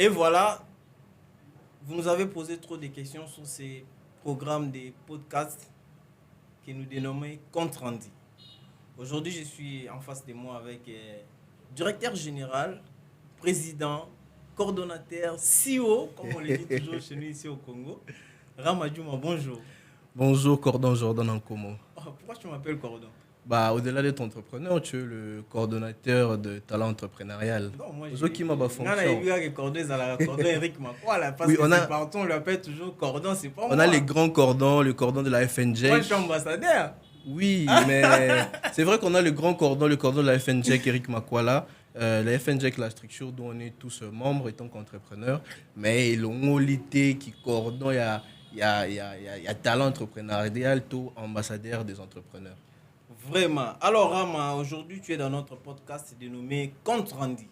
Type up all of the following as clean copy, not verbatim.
Et voilà, vous nous avez posé trop de questions sur ces programmes de podcasts que nous dénommons Compte Rendu. Aujourd'hui, je suis en face de moi avec directeur général, président, coordonnateur, CEO, comme on le dit toujours chez nous ici au Congo. Ramadjouma, bonjour. Bonjour, Cordon Jordan Ankomo. Oh, pourquoi tu m'appelles Cordon? Au-delà d'être entrepreneur, tu es le coordonnateur de talent entrepreneurial. Non, moi, Bonjour, qui m'a ma on a fonction. eu à Cordon, Cordon Eric Macquoi, là, parce Oui, que c'est partout, on l'appelle toujours Cordon, c'est pas on a les moi. grands cordons, le cordon de la Moi, FNJ. je suis ambassadeur. Oui, mais c'est vrai qu'on a le cordon de la FNJ, Eric Makwala. La FNJ, la structure dont on est tous membres, étant qu'entrepreneurs. Mais l'ongolité qui cordon, il y a talent entrepreneurial, tout ambassadeur des entrepreneurs. Vraiment. Alors, Rama, aujourd'hui, tu es dans notre podcast dénommé Compte Rendu.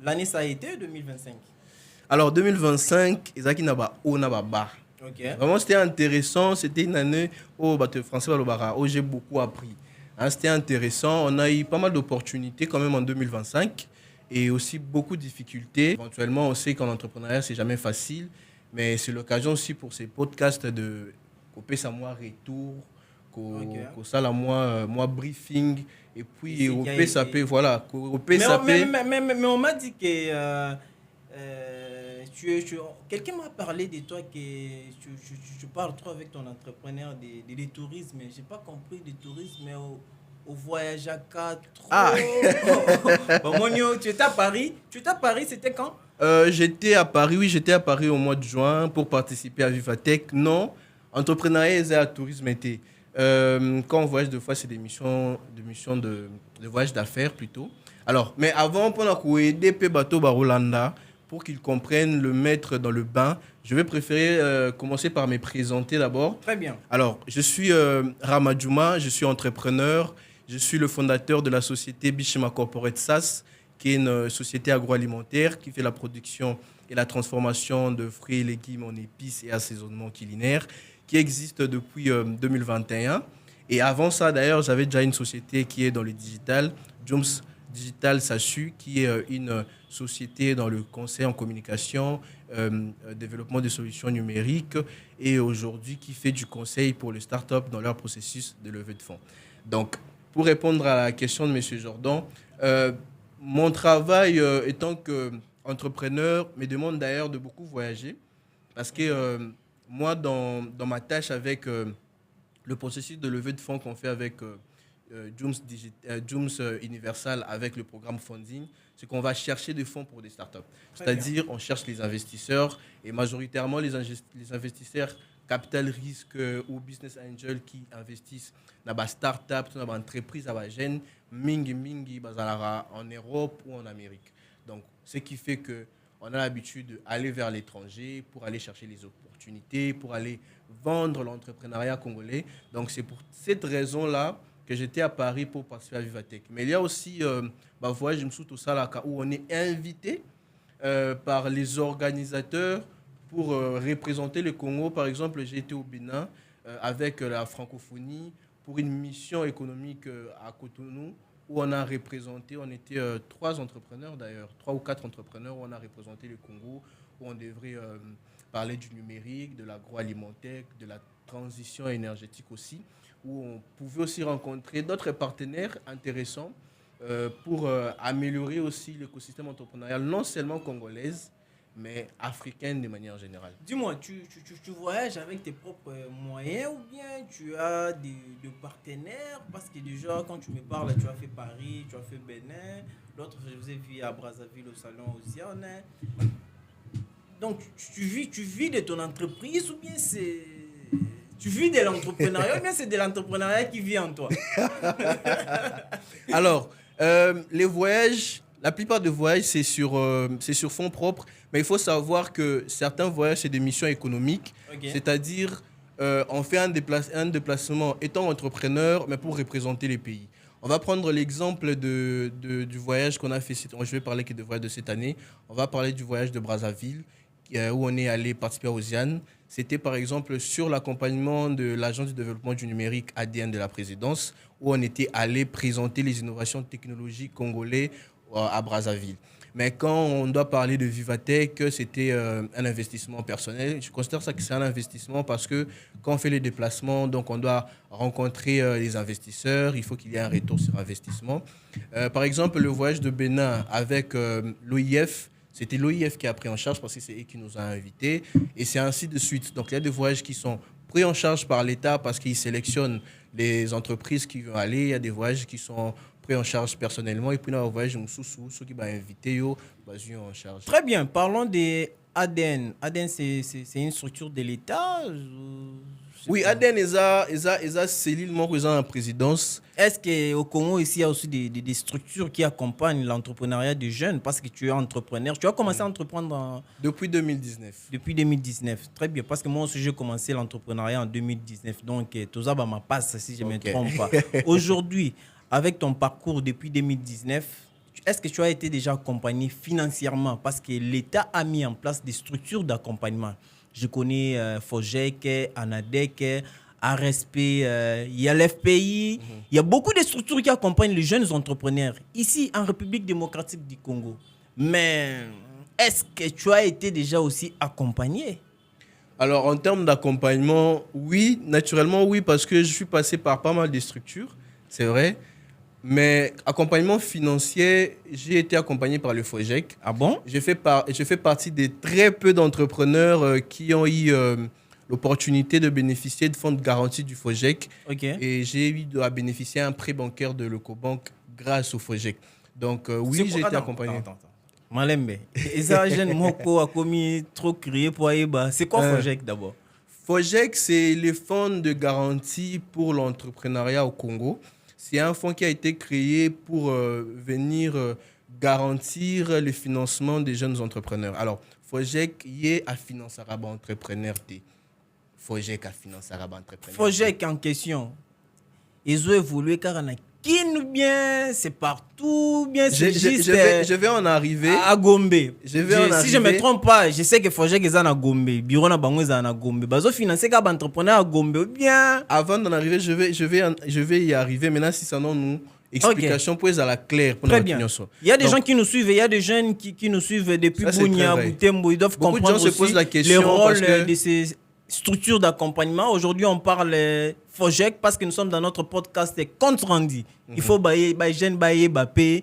L'année, ça a été 2025. Alors 2025, Isaki Naba Onababa. Ok. Vraiment, c'était intéressant. C'était une année où français où j'ai beaucoup appris. Hein, c'était intéressant. On a eu pas mal d'opportunités quand même en 2025 et aussi beaucoup de difficultés. Éventuellement, on sait qu'en entrepreneuriat, c'est jamais facile, mais c'est l'occasion aussi pour ces podcasts de couper sa moi retour, Ok. ça la moi briefing et Et puis c'est au qui a PSAP, été. voilà, au Mais, PSAP. mais on m'a dit que quelqu'un m'a parlé de toi que tu parles trop avec ton entrepreneur des tourismes. J'ai pas compris des tourismes, mais au voyage à quatre. Ah, Bon, Monio, tu étais à Paris. Tu étais à Paris, c'était quand? J'étais à Paris, oui, j'étais à Paris au mois de juin pour participer à Vivatech. Non, entrepreneuriat et à tourisme été. Quand on voyage, deux fois, c'est de voyage d'affaires plutôt. Alors, mais avant, pour aider P bateau Barolanda, pour qu'ils comprennent le mettre dans le bain, je vais préférer commencer par me présenter d'abord. Très bien. Alors, je suis Ramadjouma, je suis entrepreneur, je suis le fondateur de la société Bishima Corporate SAS, qui est une société agroalimentaire qui fait la production et la transformation de fruits et légumes en épices et assaisonnement culinaire, qui existe depuis 2021. Et avant ça, d'ailleurs, j'avais déjà une société qui est dans le digital, Jums Digital SASU, qui est une société dans le conseil en communication, développement des solutions numériques, et aujourd'hui qui fait du conseil pour les startups dans leur processus de levée de fonds. Donc, pour répondre à la question de M. Jordan, euh, mon travail étant qu'entrepreneur me demande d'ailleurs de beaucoup voyager parce que moi, dans ma tâche avec le processus de levée de fonds qu'on fait avec Jooms Universal avec le programme Funding, c'est qu'on va chercher des fonds pour des startups. Très bien. C'est-à-dire, on cherche les investisseurs et majoritairement les investisseurs capital risque ou business angel qui investissent dans des startups, dans des entreprises à gêne, mingi en Europe ou en Amérique. Donc, ce qui fait que on a l'habitude d'aller vers l'étranger pour aller chercher les opportunités, pour aller vendre l'entrepreneuriat congolais. Donc, c'est pour cette raison-là que j'étais à Paris pour participer à Vivatech. Mais il y a aussi, voyage tout ça où on est invité par les organisateurs pour représenter le Congo. Par exemple, j'ai été au Bénin avec la francophonie pour une mission économique à Cotonou où on a représenté, on était trois entrepreneurs d'ailleurs, trois ou quatre entrepreneurs où on a représenté le Congo, où on devrait parler du numérique, de l'agroalimentaire, de la transition énergétique aussi, où on pouvait aussi rencontrer d'autres partenaires intéressants pour améliorer aussi l'écosystème entrepreneurial, non seulement congolaise, mais africaine de manière générale. Dis-moi, tu voyages avec tes propres moyens ou bien tu as des partenaires? Parce que déjà, quand tu me parles, tu as fait Paris, tu as fait Bénin, l'autre, je vous ai vu à Brazzaville au salon aussi. Donc, tu vis de ton entreprise ou bien c'est. Tu vis de l'entrepreneuriat ou bien c'est de l'entrepreneuriat qui vit en toi? Alors, les voyages, la plupart des voyages, c'est sur fonds propres, mais il faut savoir que certains voyages, c'est des missions économiques, Ok. c'est-à-dire on fait un déplacement étant entrepreneur, mais pour représenter les pays. On va prendre l'exemple du voyage qu'on a fait, je vais parler que de voyage de cette année, on va parler du voyage de Brazzaville, où on est allé participer aux OSIAN. C'était par exemple sur l'accompagnement de l'Agence du développement du numérique ADN de la présidence, où on était allé présenter les innovations technologiques congolaises à Brazzaville. Mais quand on doit parler de Vivatech, c'était un investissement personnel. Je considère ça que c'est un investissement parce que quand on fait les déplacements, donc on doit rencontrer les investisseurs, il faut qu'il y ait un retour sur investissement. Par exemple, le voyage de Bénin avec l'OIF, c'était l'OIF qui a pris en charge parce que c'est eux qui nous a invités. Et c'est ainsi de suite. Donc il y a des voyages qui sont pris en charge par l'État parce qu'ils sélectionnent les entreprises qui vont aller. Il y a des voyages qui sont pris en charge personnellement. Et puis, dans le voyage, ceux qui vont inviter, en charge. Très bien. Parlons des ADN. ADN, c'est une structure de l'État. Oui, ADN, c'est cellule président en présidence. Est-ce qu'au Congo, ici, il y a aussi des structures qui accompagnent l'entrepreneuriat des jeunes parce que tu es entrepreneur? Tu as commencé à entreprendre depuis 2019. Depuis 2019. Très bien. Parce que moi aussi, j'ai commencé l'entrepreneuriat en 2019. Donc, tout ça ma passe, si je ne me trompe pas. Aujourd'hui, avec ton parcours depuis 2019, est-ce que tu as été déjà accompagné financièrement? Parce que l'État a mis en place des structures d'accompagnement. Je connais FOGEC, ANADEC, ARSP, il y a l'FPI. Il y a beaucoup de structures qui accompagnent les jeunes entrepreneurs ici en République démocratique du Congo. Mais est-ce que tu as été déjà aussi accompagné? Alors, en termes d'accompagnement, oui, naturellement, oui, parce que je suis passé par pas mal de structures, c'est vrai. Mais accompagnement financier, j'ai été accompagné par le FOGEC. Ah bon? Je fais partie des très peu d'entrepreneurs qui ont eu l'opportunité de bénéficier de fonds de garantie du FOGEC. Okay. Et j'ai eu à bénéficier d'un prêt bancaire de l'Ecobank grâce au FOGEC. Donc oui, j'ai été accompagné. Attends. Malembe, Eza jeune moko a commis trop crié pour Aïba. C'est quoi FOGEC d'abord? FOGEC, c'est le fonds de garantie pour l'entrepreneuriat au Congo. C'est un fonds qui a été créé pour venir garantir le financement des jeunes entrepreneurs. Alors, FOGEC y est à financer à entrepreneur. FOGEC à financer à entrepreneur. FOGEC en question, ils ont évolué car on a qui nous bien, c'est partout bien. Je vais en arriver à Gombe. Si je ne me trompe pas, je sais que FOGEC est à Gombe. Bureau na bango est à Gombe. Bazo financer car entrepreneur à Gombe ou bien. Avant d'en arriver, je vais y arriver. Maintenant, si ça non nous explication pour à la claire. Très bien. Il y a des gens qui nous suivent, il y a des jeunes qui nous suivent depuis Bounia, Boutembo. Ils doivent comprendre de gens se posent la question le rôle de ces structures d'accompagnement. Aujourd'hui, on parle FOGEC parce que nous sommes dans notre podcast compte rendu. Il faut bailler jeune bailler payer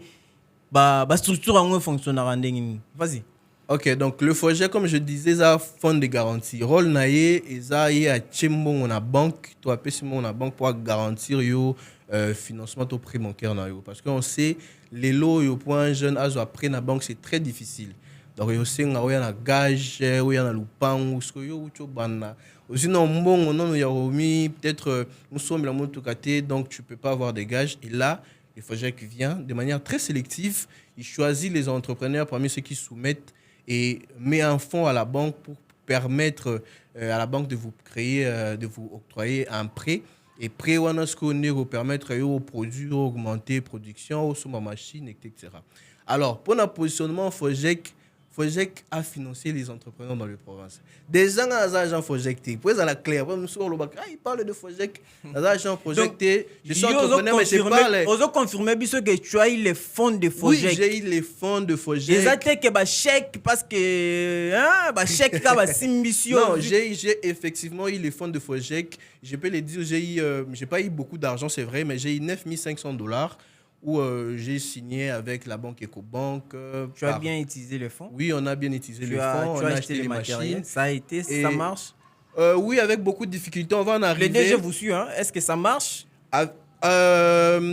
structure en fonctionnaire. Vas-y. OK, donc le FOGEC, comme je disais, c'est un fonds de garantie. Rôle naie ça y a chimbo on a banque, toi pèsement on a banque pour garantir yo financement au prêt bancaire na yo parce qu'on sait les lots yo pour un jeune âge après na banque c'est très difficile. Donc yo sait nga oya na gage, oya na lupango, ce que yo ucho bana. Aussi non bon on ya remis peut-être nous sommes la moto caté donc tu peux pas avoir de gages et là le FOGEC vient de manière très sélective, il choisit les entrepreneurs parmi ceux qui soumettent et met un fonds à la banque pour permettre à la banque de vous créer, de vous octroyer un prêt. Et prêt, on a ce qu'on est pour permettre aux produits augmenter production, aux machines, etc. Alors, pour notre positionnement, FOGEC a financé les entrepreneurs dans les provinces. Des gens à agents FOGEC, pour la claire, il parle de FOGEC, les agents FOGEC, je suis entrepreneur, mais je parle. Vous confirmez que tu as eu les fonds de FOGEC. Oui, j'ai eu les fonds de FOGEC. Les attaques que chèque parce que chèque non, j'ai effectivement eu les fonds de FOGEC. Je peux le dire, j'ai pas eu beaucoup d'argent, c'est vrai, mais j'ai eu $9,500. Où j'ai signé avec la banque Ecobank. Tu as bien utilisé le fonds? Oui, on a bien utilisé le fonds. On a acheté les machines. Ça a été, ça marche? Oui, avec beaucoup de difficultés. On va en arriver. Le DG vous suit, hein? Est-ce que ça marche?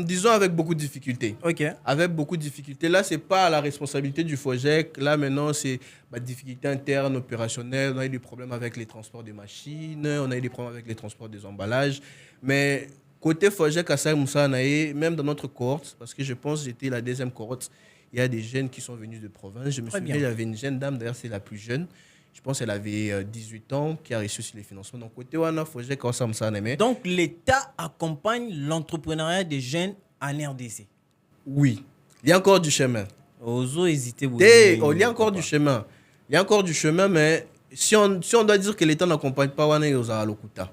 Disons avec beaucoup de difficultés. Ok. Avec beaucoup de difficultés. Là, ce n'est pas la responsabilité du FOGEC. Là, maintenant, c'est difficulté interne, opérationnelle. On a eu des problèmes avec les transports des machines. On a eu des problèmes avec les transports des emballages. Mais côté FOGEC, même dans notre cohorte, parce que je pense que j'étais la deuxième cohorte, il y a des jeunes qui sont venus de province. Je me souviens, il y avait une jeune dame, d'ailleurs c'est la plus jeune, je pense qu'elle avait 18 ans, qui a reçu les financements. Donc côté FOGEC, donc l'État accompagne l'entrepreneuriat des jeunes en RDC? Oui, il y a encore du chemin. Oso hésiter. Il y a encore du chemin. Il y a encore du chemin, mais si on doit dire que l'État n'accompagne pas Wana Yosa Lokuta.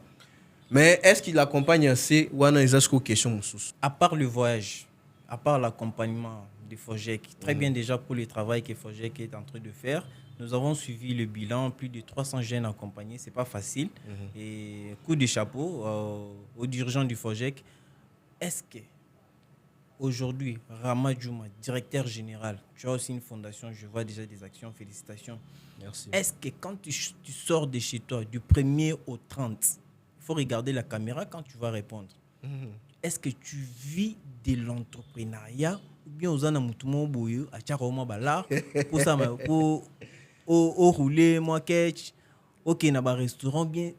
Mais est-ce qu'il accompagne assez? Ou question? À part le voyage, à part l'accompagnement de Fogec. Très bien déjà pour le travail que Fogec est en train de faire. Nous avons suivi le bilan, plus de 300 jeunes accompagnés, ce n'est pas facile. Et coup de chapeau aux dirigeants du Fogec. Est-ce que aujourd'hui, Rama Djouma, directeur général, tu as aussi une fondation, je vois déjà des actions, félicitations. Merci. Est-ce que quand tu sors de chez toi, du 1er au 30, il faut regarder la caméra quand tu vas répondre. Est-ce que tu vis de l'entrepreneuriat ou bien aux anamutumo boyo à Tcharoma Bala pour ça pour au rouler moi catch OK na ba restaurant bien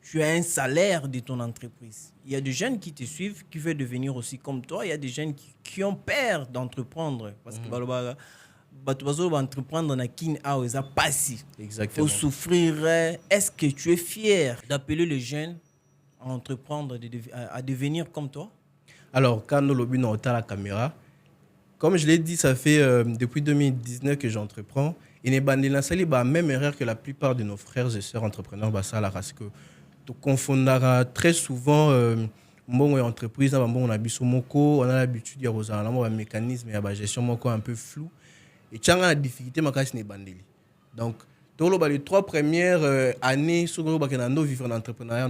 tu as un salaire de ton entreprise. Il y a des jeunes qui te suivent qui veulent devenir aussi comme toi, il y a des jeunes qui ont peur d'entreprendre parce que entreprendre na kin a eza passi. Exactement. Faut souffrir. Est-ce que tu es fier d'appeler les jeunes à entreprendre, à devenir comme toi? Alors, quand nous lobby dans la caméra, comme je l'ai dit, ça fait depuis 2019 que j'entreprends. Et les bandits la même erreur que la plupart de nos frères et sœurs entrepreneurs parce que tu confondras très souvent mon entreprise, on a l'habitude de avoir un mécanisme et gestion un peu flou. Et tu as la difficulté à faire bandits. Donc, les 3 premières années, sur le vivre l'entrepreneuriat,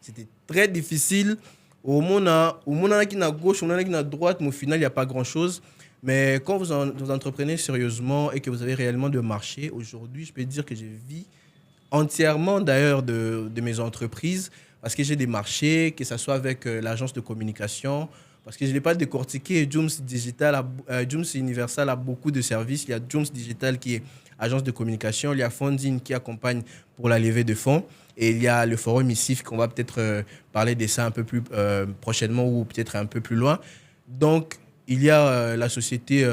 c'était très difficile. Au monde qui est à gauche, au monde qui est à droite, mais au final, il n'y a pas grand-chose. Mais quand vous entreprenez sérieusement et que vous avez réellement de marché, aujourd'hui, je peux dire que je vis entièrement d'ailleurs de mes entreprises parce que j'ai des marchés, que ce soit avec l'agence de communication, parce que je ne l'ai pas décortiqué. Jooms Universal a beaucoup de services. Il y a Jooms Digital qui est agence de communication. Il y a Fondine qui accompagne pour la levée de fonds. Et il y a le forum ICIF qu'on va peut-être parler de ça un peu plus prochainement ou peut-être un peu plus loin. Donc, il y a la société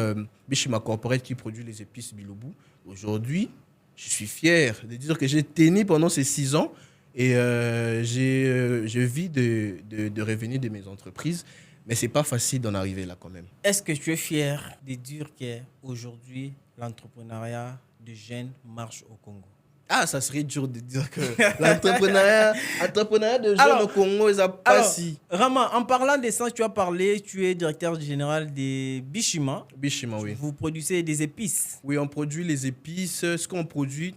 Bishima Corporate qui produit les épices Bilobou. Aujourd'hui, je suis fier de dire que j'ai tenu pendant ces 6 ans et je vis de revenus de mes entreprises. Mais ce n'est pas facile d'en arriver là quand même. Est-ce que tu es fier de dire qu'aujourd'hui, l'entrepreneuriat de jeunes marche au Congo? Ah, ça serait dur de dire que l'entrepreneuriat de jeunes au Congo, ça passe si. Rama, en parlant de ça, tu as parlé, tu es directeur général de Bishima. Bishima, oui. Vous produisez des épices. Oui, on produit les épices. Ce qu'on produit,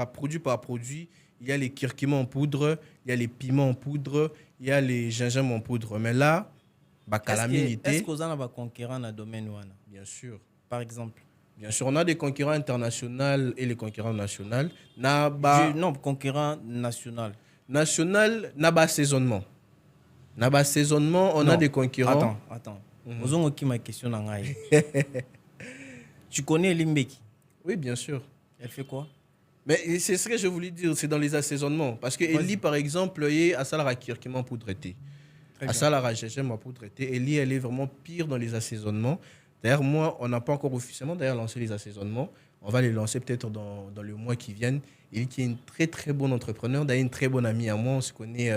produit par produit. Il y a les curcuma en poudre, il y a les piments en poudre, il y a les gingembre en poudre. Mais là, est-ce que vous avez des concurrents dans le domaine? Bien sûr. Par exemple? Bien sûr, on a des concurrents internationaux et les concurrents nationaux. Non, concurrents nationaux. National, assaisonnement. On a des concurrents. Attends. Ma question. Tu connais Limbeki? Oui, bien sûr. Elle fait quoi? Mais c'est ce que je voulais dire, c'est dans les assaisonnements. Parce que Eli, par exemple, il y a Salara Kirkima pour traiter. À Salara Gégem pour traiter. Eli, elle est vraiment pire dans les assaisonnements. D'ailleurs, moi, on n'a pas encore officiellement lancé les assaisonnements. On va les lancer peut-être dans le mois qui vient. Il qui est une très très bonne entrepreneur, d'ailleurs une très bonne amie à moi. On se connaît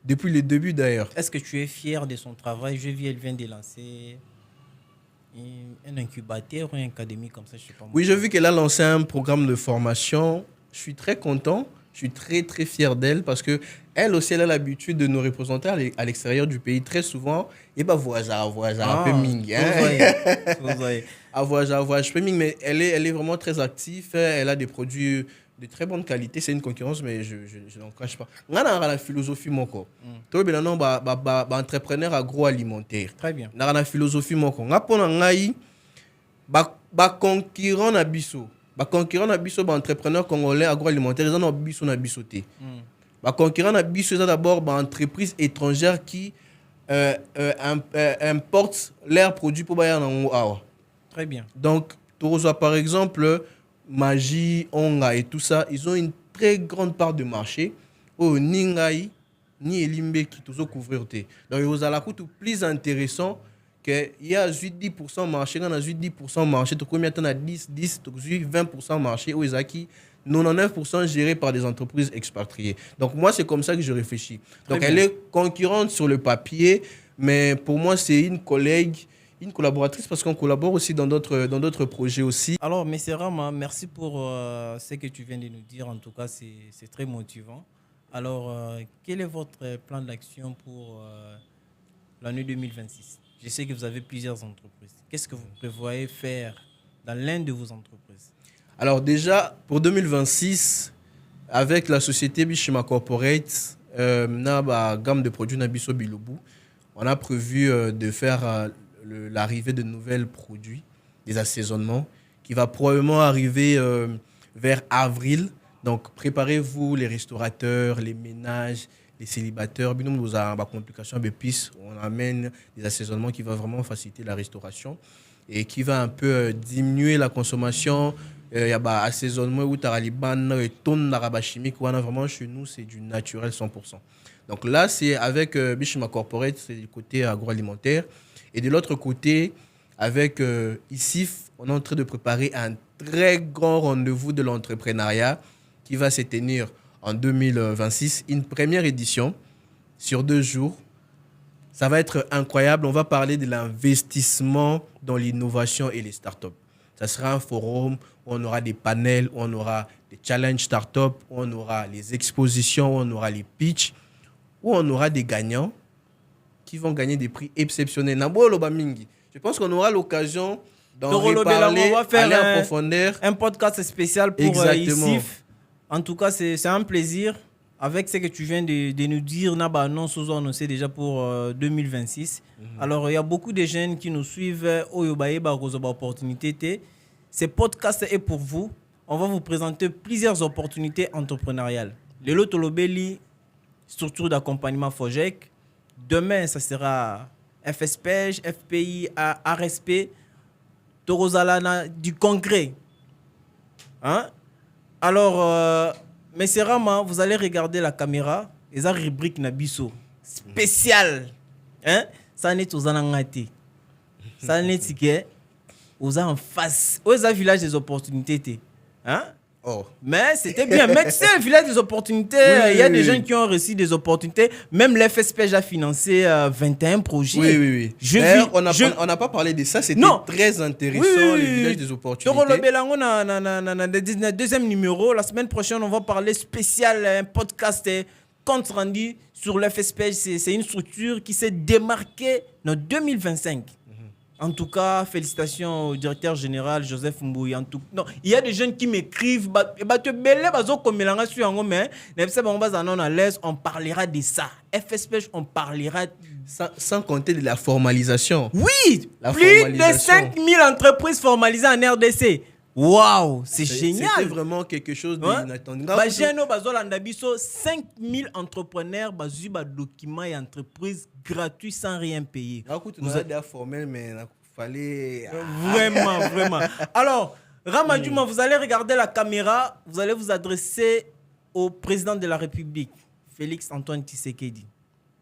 depuis le début d'ailleurs. Est-ce que tu es fier de son travail? Je vis, elle vient de lancer un incubateur ou une académie comme ça, je sais pas. Oui, j'ai vu qu'elle a lancé un programme de formation. Je suis très content. Je suis très très fier d'elle parce que elle aussi, elle a l'habitude de nous représenter à l'extérieur du pays très souvent. Et bah voisin, un peu ming. Je peux ming, mais elle est vraiment très active. Elle a des produits de très bonne qualité. C'est une concurrence, mais je n'en cache pas. On a la philosophie, mon corps. Toi, ben non, entrepreneur agroalimentaire. Très bien. On a la philosophie, mon corps. On a pour ngai, concurrent na biso. Concurrent na biso, entrepreneur congolais agroalimentaire, ils ont biso na bisoté. Concurrent na biso, c'est d'abord entreprise étrangère qui importe leurs produits pour bailler en awa. Très bien. Donc, par exemple, Magie, Onga et tout ça, ils ont une très grande part de marché. Au Ningai, ni Elimbe qui toujours couvrir. Donc, ils ont la coûte plus intéressant qu'il y a 10% marché, on a 10% marché, tu combien tu as 10, 20% marché, où ils ont 99% géré par des entreprises expatriées. Donc, moi, c'est comme ça que je réfléchis. Donc, elle est concurrente sur le papier, mais pour moi, c'est une collègue, une collaboratrice parce qu'on collabore aussi dans d'autres projets aussi. Alors, M. Rama, merci pour ce que tu viens de nous dire. En tout cas, c'est très motivant. Alors, quel est votre plan d'action pour l'année 2026? Je sais que vous avez plusieurs entreprises. Qu'est-ce que vous prévoyez faire dans l'une de vos entreprises? Alors déjà, pour 2026, avec la société Bishima Corporate, na gamme de produits Nabiso Bilobu, on a prévu de faire l'arrivée de nouveaux produits, des assaisonnements, qui va probablement arriver vers avril. Donc, préparez-vous, les restaurateurs, les ménages, les célibataires. Nous avons des complications de piste. On amène des assaisonnements qui vont vraiment faciliter la restauration et qui va un peu diminuer la consommation. Il y a des assaisonnements où tu as les bannes et tonnes d'arabes chimiques. Vraiment, chez nous, c'est du naturel 100%. Donc là, c'est avec Bishima Corporate, c'est du côté agroalimentaire. Et de l'autre côté, avec ICIF, on est en train de préparer un très grand rendez-vous de l'entrepreneuriat qui va se tenir en 2026. Une première édition sur 2 jours. Ça va être incroyable. On va parler de l'investissement dans l'innovation et les startups. Ça sera un forum où on aura des panels, où on aura des challenges startups, où on aura les expositions, où on aura les pitchs, où on aura des gagnants qui vont gagner des prix exceptionnels. Je pense qu'on aura l'occasion d'en reparler, on va faire aller en profondeur. Un podcast spécial pour ICIF. En tout cas, c'est un plaisir. Avec ce que tu viens de nous dire, non, on sait déjà pour 2026. Alors, il y a beaucoup de jeunes qui nous suivent. Ce podcast est pour vous. On va vous présenter plusieurs opportunités entrepreneuriales. Le lot Tolobeli, structure d'accompagnement FOGEC. Demain, ça sera FSPEJ, FPI, RSP, Torozalana, du concret. Hein? Alors, Monsieur Rama, vous allez regarder la caméra. Et ça rubrique Nabiso. Spécial. Hein? Ça n'est aux anangati. Ça n'est ticket. Aux en face. Aux village des opportunités. Hein? Oh. Mais c'était bien. Mais c'est le village des opportunités. Il y a des gens qui ont reçu des opportunités. Même l'FSPEJ a financé 21 projets. Oui. On n'a pas parlé de ça. C'était très intéressant, le village des opportunités. On a deuxième numéro. La semaine prochaine, on va parler spécial, un podcast compte rendu sur l'FSPEJ. C'est une structure qui s'est démarquée en 2025. En tout cas, félicitations au directeur général Joseph Mbouy. Non, il y a des jeunes qui m'écrivent. On parlera de ça. FSPEJ, on parlera. Sans compter de la formalisation. Oui, plus de 5000 entreprises formalisées en RDC. Waouh, c'est génial. C'était vraiment quelque chose d'inattendu. 5000 entrepreneurs, des documents et entreprises gratuits sans rien payer. Vous êtes formel, mais il fallait. Vraiment. Alors, Ramadjouma, vous allez regarder la caméra, vous allez vous adresser au président de la République, Félix Antoine Tshisekedi,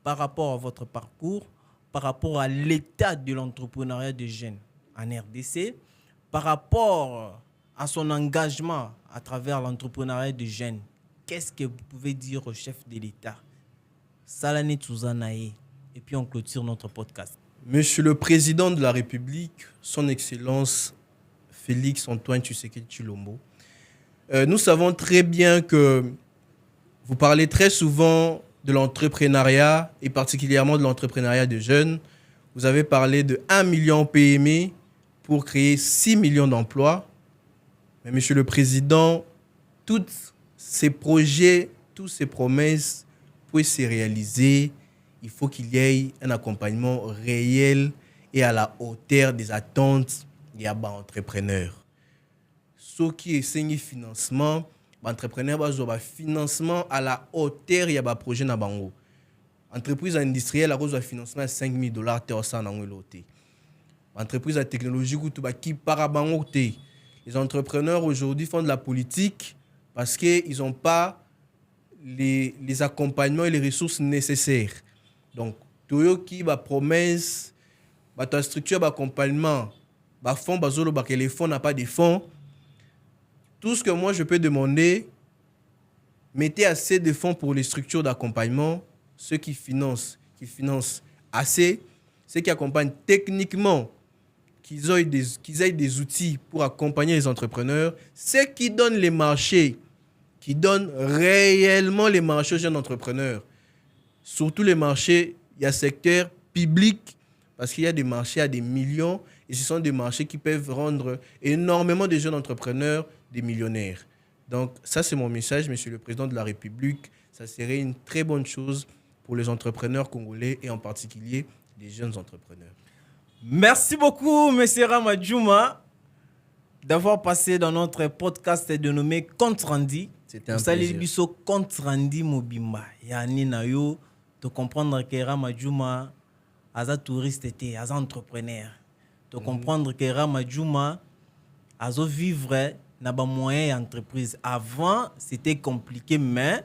par rapport à votre parcours, par rapport à l'état de l'entrepreneuriat des jeunes en RDC, par rapport à son engagement à travers l'entrepreneuriat des jeunes. Qu'est-ce que vous pouvez dire au chef de l'État? Salane Touzanae. Et puis on clôture notre podcast. Monsieur le Président de la République, son Excellence Félix Antoine Tshisekedi Tshilombo, nous savons très bien que vous parlez très souvent de l'entrepreneuriat et particulièrement de l'entrepreneuriat des jeunes. Vous avez parlé de 1 million PME pour créer 6 millions d'emplois. Mais Monsieur le Président, tous ces projets, toutes ces promesses puissent se réaliser. Il faut qu'il y ait un accompagnement réel et à la hauteur des attentes des entrepreneurs. Ce qui est signé financement, les entrepreneurs ont un financement à la hauteur des projets. Entreprise industrielle a un financement à $5,000. Entreprise à technologie qui parabango. Les entrepreneurs aujourd'hui font de la politique parce qu'ils n'ont pas les accompagnements et les ressources nécessaires. Donc, tout qui va promesse, ta structure d'accompagnement, fonds, les fonds n'a pas de fonds. Tout ce que moi je peux demander, mettez assez de fonds pour les structures d'accompagnement, ceux qui financent assez, ceux qui accompagnent techniquement, qu'ils aient des outils pour accompagner les entrepreneurs, ceux qui donnent les marchés, qui donnent réellement les marchés aux jeunes entrepreneurs. Surtout les marchés, il y a secteur public, parce qu'il y a des marchés à des millions et ce sont des marchés qui peuvent rendre énormément de jeunes entrepreneurs des millionnaires. Donc ça, c'est mon message, Monsieur le Président de la République. Ça serait une très bonne chose pour les entrepreneurs congolais et en particulier les jeunes entrepreneurs. Merci beaucoup, Monsieur Ramadjouma, d'avoir passé dans notre podcast dénommé Compte Rendu. C'était un plaisir. Biso Compte Rendu Mobimba. Yani na yo, de comprendre que Ramadjouma, aza touriste était, aza entrepreneur. De comprendre que Ramadjouma, azo vivre na ba moyen entreprise. Avant, c'était compliqué, mais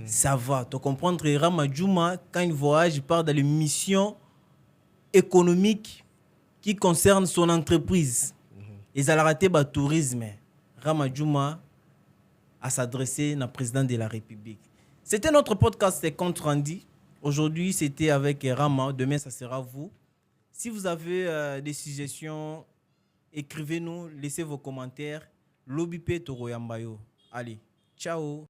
ça va. De comprendre que Ramadjouma, quand il voyage, il part dans les missions économiques qui concernent son entreprise. Ils ont raté le tourisme. Ramadjouma à s'adresser au président de la République. C'était notre podcast Compte Rendu. Aujourd'hui, c'était avec Rama. Demain, ça sera vous. Si vous avez des suggestions, écrivez-nous, laissez vos commentaires. Lobipé Toro Yambayo. Allez, ciao.